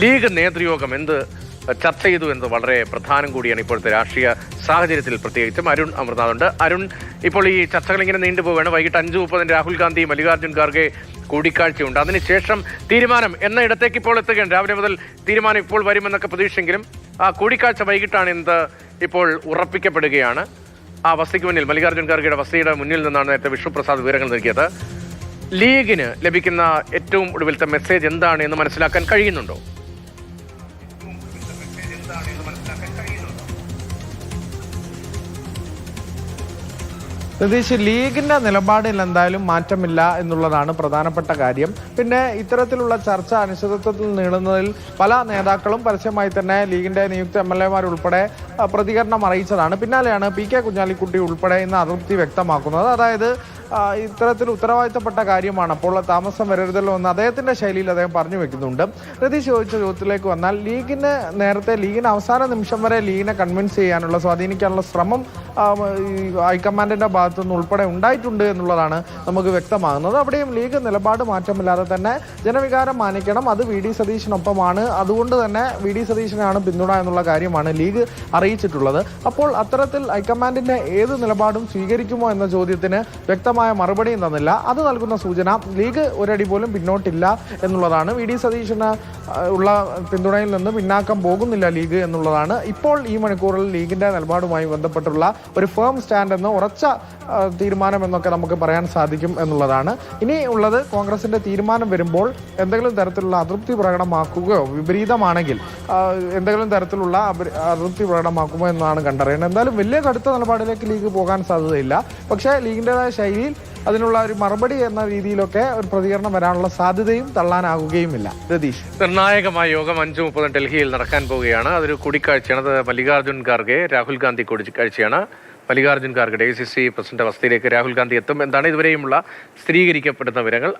League നേതൃയോഗം എന്ത് ചർച്ച ചെയ്തു എന്നത് വളരെ പ്രധാനം കൂടിയാണ് ഇപ്പോഴത്തെ രാഷ്ട്രീയ സാഹചര്യത്തിൽ. പ്രത്യേകിച്ചും അരുൺ അമർനാഥുണ്ട്. അരുൺ, ഇപ്പോൾ ഈ ചർച്ചകൾ ഇങ്ങനെ നീണ്ടുപോവുകയാണ്. വൈകിട്ട് 5:30 രാഹുൽ ഗാന്ധി മല്ലികാർജ്ജുൻ ഖാർഗെ കൂടിക്കാഴ്ചയുണ്ട്. അതിനുശേഷം തീരുമാനം എന്ന ഇടത്തേക്ക് ഇപ്പോൾ എത്തുകയാണ്. രാവിലെ മുതൽ തീരുമാനം ഇപ്പോൾ വരുമെന്നൊക്കെ പ്രതീക്ഷിച്ചെങ്കിലും ആ കൂടിക്കാഴ്ച വൈകിട്ടാണ് എന്ത് ഇപ്പോൾ ഉറപ്പിക്കപ്പെടുകയാണ്. ആ വസതിക്ക് മുന്നിൽ, മല്ലികാർജ്ജുൻ ഖാർഗെയുടെ വസതിയുടെ മുന്നിൽ നിന്നാണ് നേരത്തെ വിഷ്ണുപ്രസാദ് വിവരങ്ങൾ നൽകിയത്. ലീഗിന് ലഭിക്കുന്ന ഏറ്റവും ഒടുവിലത്തെ മെസ്സേജ് എന്താണ് എന്ന് മനസ്സിലാക്കാൻ കഴിയുന്നുണ്ടോ? പ്രതീക്ഷ ലീഗിന്റെ നിലപാടിൽ എന്തായാലും മാറ്റമില്ല എന്നുള്ളതാണ് പ്രധാനപ്പെട്ട കാര്യം. പിന്നെ ഇത്തരത്തിലുള്ള ചർച്ച അനിശ്ചിതത്വത്തിൽ നീളുന്നതിൽ പല നേതാക്കളും പരസ്യമായി തന്നെ ലീഗിന്റെ നിയുക്ത MLA ഉൾപ്പെടെ പ്രതികരണം അറിയിച്ചതാണ്. പിന്നാലെയാണ് PK കുഞ്ഞാലിക്കുട്ടി ഉൾപ്പെടെ ഇന്ന് അതൃപ്തി വ്യക്തമാക്കുന്നത്. അതായത് ഇത്തരത്തിൽ ഉത്തരവാദിത്തപ്പെട്ട കാര്യമാണ്, അപ്പോൾ താമസം വരരുതല്ലോ എന്ന് അദ്ദേഹത്തിന്റെ ശൈലിയിൽ അദ്ദേഹം പറഞ്ഞു വെക്കുന്നുണ്ട്. രതീഷ് ചോദിച്ച ചോദ്യത്തിലേക്ക് വന്നാൽ, ലീഗിന് അവസാന നിമിഷം വരെ ലീഗിനെ കൺവിൻസ് ചെയ്യാനുള്ള, സ്വാധീനിക്കാനുള്ള ശ്രമം ഹൈക്കമാൻഡിന്റെ ഭാഗത്തുനിന്ന് ഉൾപ്പെടെ ഉണ്ടായിട്ടുണ്ട് എന്നുള്ളതാണ് നമുക്ക് വ്യക്തമാകുന്നത്. അവിടെയും ലീഗ് നിലപാട് മാറ്റമില്ലാതെ തന്നെ ജനവികാരം മാനിക്കണം, അത് VD സതീശനൊപ്പമാണ്, അതുകൊണ്ട് തന്നെ VD സതീശനാണ് പിന്തുണ എന്നുള്ള കാര്യമാണ് ലീഗ് അറിയിച്ചിട്ടുള്ളത്. അപ്പോൾ അത്തരത്തിൽ ഹൈക്കമാൻഡിന്റെ ഏത് നിലപാടും സ്വീകരിക്കുമോ എന്ന ചോദ്യത്തിന് വ്യക്തമായ മറുപടിയും തന്നില്ല. അത് നൽകുന്ന സൂചന ലീഗ് ഒരടി പോലും പിന്നോട്ടില്ല എന്നുള്ളതാണ്. VD സതീശന് ഉള്ള പിന്തുണയിൽ നിന്ന് പിന്നാക്കം പോകുന്നില്ല ലീഗ് എന്നുള്ളതാണ് ഇപ്പോൾ ഈ മണിക്കൂറിൽ ലീഗിന്റെ നിലപാടുമായി ബന്ധപ്പെട്ടുള്ള ഒരു ഫേം സ്റ്റാൻഡ് എന്ന്, ഉറച്ച തീരുമാനം എന്നൊക്കെ നമുക്ക് പറയാൻ സാധിക്കും എന്നുള്ളതാണ്. ഇനി ഉള്ളത് കോൺഗ്രസിന്റെ തീരുമാനം വരുമ്പോൾ എന്തെങ്കിലും തരത്തിലുള്ള അതൃപ്തി പ്രകടമാക്കുകയോ വിപരീതമാണെങ്കിൽ എന്തെങ്കിലും തരത്തിലുള്ള അതൃപ്തി പ്രകടമാക്കുമോ എന്നാണ് കണ്ടറിയുന്നത്. എന്തായാലും വലിയ കടുത്ത നിലപാടിലേക്ക് ലീഗ് പോകാൻ സാധ്യതയില്ല. പക്ഷേ ലീഗിൻ്റെതായ ശൈലിയിൽ അതിനുള്ള ഒരു മറുപടി എന്ന രീതിയിലൊക്കെ ഒരു പ്രതികരണം വരാനുള്ള സാധ്യതയും തള്ളാനാകുകയുമില്ല. രതീഷ്, നിർണായകമായ യോഗം 5:30 ഡൽഹിയിൽ നടക്കാൻ പോവുകയാണ്. അതൊരു കൂടിക്കാഴ്ചയാണ്. അത് മല്ലികാർജ്ജുൻ ഖാർഗെ രാഹുൽ ഗാന്ധി കൂടിക്കാഴ്ചയാണ്. മല്ലികാർജ്ജുൻ ഖാർഗെ AICC പ്രസിഡന്റ് വസതിയിലേക്ക് രാഹുൽ ഗാന്ധി എത്തും. എന്താണ് ഇതുവരെയുമുള്ള സ്ഥിരീകരിക്കപ്പെടുന്ന വിവരങ്ങൾ.